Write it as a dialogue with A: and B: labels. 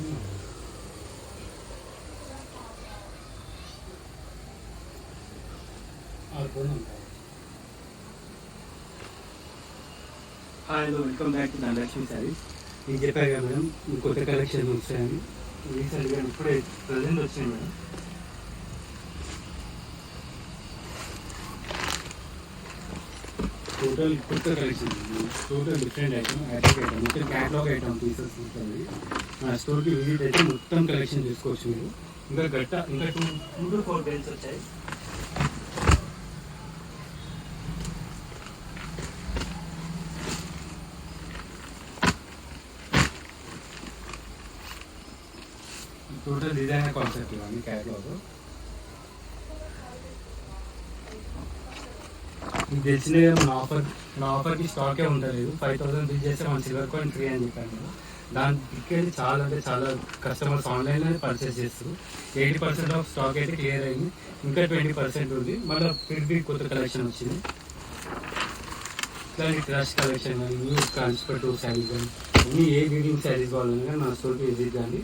A: Hello, welcome back to Dhanalakshmi saris. నేను చెప్పాను కదా మేడం, కొత్త కలెక్షన్ వచ్చాయని. రీసెంట్గా ఇప్పుడే ప్రజెంట్ వచ్చాయి మేడం. టోటల్ కొత్త collection, total different item, attack item, మొత్తం క్యాటలాగ్ ఐటమ్ పీసెస్ ఉంటుంది. నా స్టోర్కి విజిట్ అయితే మొత్తం కలెక్షన్ చూసుకోవచ్చు మీరు. ఇంకా 2 to 4 డేస్ వచ్చాయి. టోటల్ డిజైనర్ కాన్సెప్ట్ ఇవన్నీ క్యాటలాగ్. మీకు తెలిసిన నా ఆఫర్కి స్టాకే ఉండలేదు. 5000 బిల్ చేస్తే మన సిల్వర్ కాయిన్ ఫ్రీ అని చెప్పాను కదా. దాని టికెట్ చాలా అంటే చాలా కస్టమర్స్ ఆన్లైన్లోనే పర్చేస్ చేస్తారు. 80% ఆఫ్ స్టాక్ అయితే క్లియర్ అయింది. ఇంకా 20% ఉంది. మళ్ళీ ఫిర్ కొత్త కలెక్షన్ వచ్చింది. ఇట్లాంటి క్రష్ కలెక్షన్ కానీ, న్యూ ట్రాన్స్ఫర్ టు శారీస్ కానీ, అన్నీ ఏ వీడింగ్ శారీస్ కావాలన్నా నా స్టోర్కి విజిట్ కానీ.